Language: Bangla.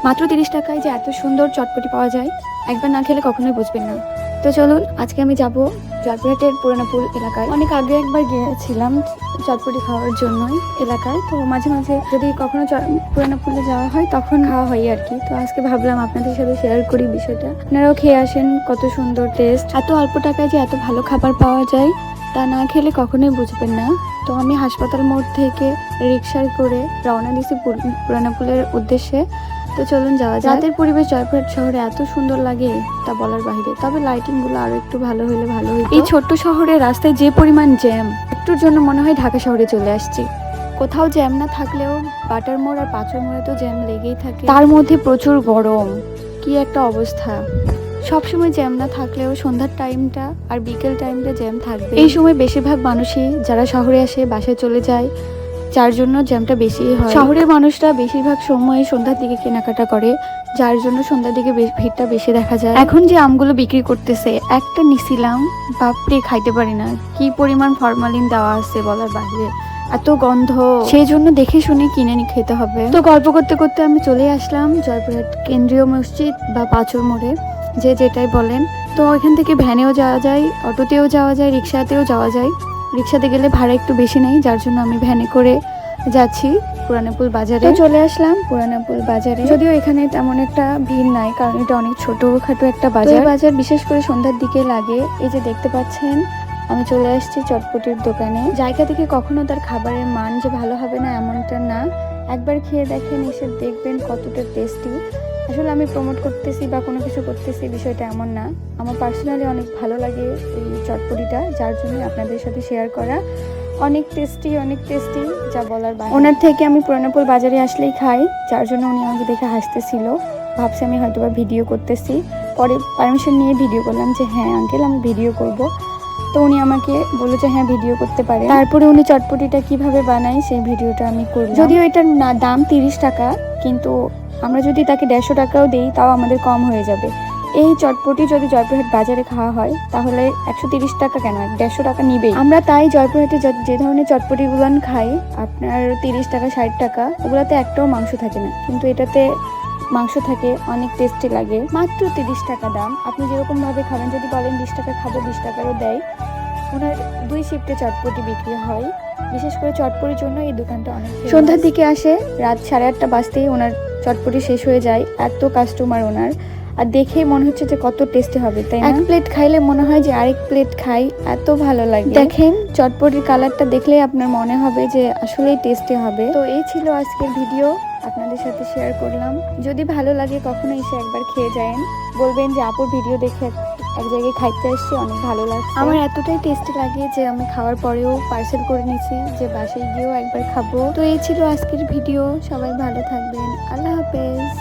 মাত্র 30 টাকায় যে এত সুন্দর চটপটি পাওয়া যায়, একবার না খেলে কখনোই বুঝবেন না। তো চলুন, আজকে আমি যাব জয়পুরহাটের পুরানো পুল এলাকায়। অনেক আগে একবার গিয়েছিলাম চটপটি খাওয়ার জন্যই এলাকায়। তো মাঝে মাঝে যদি কখনো পুরানো পুলে যাওয়া হয় তখন খাওয়া হয় আর কি। তো আজকে ভাবলাম আপনাদের সাথে শেয়ার করি বিষয়টা, আপনারাও খেয়ে আসেন। কত সুন্দর টেস্ট, এত অল্প টাকায় যে এত ভালো খাবার পাওয়া যায় তা না খেলে কখনোই বুঝবেন না। তো আমি হাসপাতাল মোড় থেকে রিক্সায় করে রওনা দিয়েছি পুরানো পুলের উদ্দেশ্যে। তো চলুন যাওয়া যায়। রাতের পরিবেশ জয়পুরহাট শহরে এত সুন্দর লাগে তা বলার বাহিরে, তবে লাইটিং গুলো আরো একটু ভালো হলে ভালো হতো। এই ছোট্ট শহরের রাস্তায় যে পরিমাণ জ্যাম, একটুর জন্য মনে হয় ঢাকা শহরে চলে আসছি। কোথাও জ্যাম না থাকলেও বাটার মোড় আর পাঁচর মোড়ে তো জ্যাম লেগেই থাকে, তার মধ্যে প্রচুর গরম, কি একটা অবস্থা। সবসময় জ্যাম না থাকলেও সন্ধ্যার টাইমটা আর বিকেল টাইমটা জ্যাম থাকবে। এই সময় বেশিরভাগ মানুষই যারা শহরে আসে বাসায় চলে যায়, যার জন্য জ্যামটা বেশি হয়। শহরের মানুষরা বেশিরভাগ সময় সন্ধ্যার দিকে কেনাকাটা করে, যার জন্য সন্ধ্যার দিকে ভিড়টা বেশি দেখা যায়। এখন যে আমগুলো বিক্রি করতেছে, একটা নিছিলাম, বাপরে খাইতে পারি না, কি পরিমাণ ফরমালিন দেওয়া আছে বলার বাইরে, এত গন্ধ, সেই জন্য দেখে শুনে কিনে খেতে হবে। তো গল্প করতে করতে আমি চলে আসলাম জয়পুরহাট কেন্দ্রীয় মসজিদ বা পাঁচর মোড়ে, যে যেটাই বলেন। তো এখান থেকে ভ্যানেও যাওয়া যায়, অটোতেও যাওয়া যায়, রিক্সাতেও যাওয়া যায়। রিক্সাতে গেলে ভাড়া একটু বেশি নেই, যার জন্য আমি ভ্যানে করে যাচ্ছি পুরানাপুল বাজারে। চলে আসলাম পুরানাপুল বাজারে, যদিও এখানে তেমন একটা ভিড় নাই, কারণ এটা অনেক ছোটখাটো একটা বাজার। বাজার বিশেষ করে সন্ধ্যার দিকে লাগে। এই যে দেখতে পাচ্ছেন, আমি চলে আসছি চটপটির দোকানে। জায়গা থেকে কখনো তার খাবারের মান যে ভালো হবে না এমনটা না, একবার খেয়ে দেখেন, এসে দেখবেন কতটা টেস্টি। আসলে আমি প্রমোট করতেছি বা কোনো কিছু করতেছি বিষয়টা এমন না, আমার পার্সোনালি অনেক ভালো লাগে এই চটপটিটা, যার জন্য আপনাদের সাথে শেয়ার করা। অনেক টেস্টি যা বলার বাইরে। ওনার থেকে আমি পুরানাপুল বাজারে আসলেই খাই, যার জন্য উনি আমাকে দেখে হাসতেছিল, ভাবছি আমি হয়তো বা ভিডিও করতেছি। পরে পারমিশন নিয়ে ভিডিও করলাম যে হ্যাঁ আঙ্কেল আমি ভিডিও করব। তো উনি আমাকে বললো যে হ্যাঁ ভিডিও করতে পারে। তারপরে উনি চটপটিটা কিভাবে বানায় সেই ভিডিওটা আমি করলাম। যদিও এটার দাম 30 টাকা, কিন্তু আমরা যদি তাকে 150 টাকাও দিই তাও আমাদের কম হয়ে যাবে। এই চটপটি যদি জয়পুরহাট বাজারে খাওয়া হয় তাহলে 130 টাকা কেন, 150 টাকা নিবেই। আমরা তাই জয়পুরহাটে যে ধরনের চটপটিগুলো খাই, আপনার 30 টাকা 60 টাকা, ওগুলাতে একটাও মাংস থাকে না, কিন্তু এটাতে মাংস থাকে, অনেক টেস্টি লাগে। মাত্র 30 টাকা দাম। আপনি যেরকম ভাবে খাবেন, যদি বলেন 20 টাকা খাবো 20 টাকারও দেয়। ওনার 2 শিফটে চটপটি বিক্রি হয়, বিশেষ করে চটপটির জন্য এই দোকানটা অনেক। সন্ধ্যার দিকে আসে, রাত 8:30 বাজতেই ওনার চটপটি শেষ হয়ে যায়, এত কাস্টমার ওনার। আর দেখে মনে হচ্ছে যে কত টেস্টি হবে, তাই না? এক প্লেট খাইলে মনে হয় যে আরেক প্লেট খাই, এত ভালো লাগে। দেখেন চটপটির কালারটা দেখলেই আপনার মনে হবে যে আসলেই টেস্টি হবে। তো এই ছিল আজকের ভিডিও, আপনাদের সাথে শেয়ার করলাম। যদি ভালো লাগে কখনো এসে একবার খেয়ে যায়েন, বলবেন যে আপুর ভিডিও দেখে এক জায়গায় খাইতে আসছি, অনেক ভালো লাগছে। আমার এতটাই টেস্টি লাগে যে আমি খাওয়ার পরেও পার্সেল করে নিয়েছি, যে বাসায় গিয়েও একবার খাবো। তো এই ছিল আজকের ভিডিও, সবাই ভালো থাকবেন, আল্লাহ হাফেজ।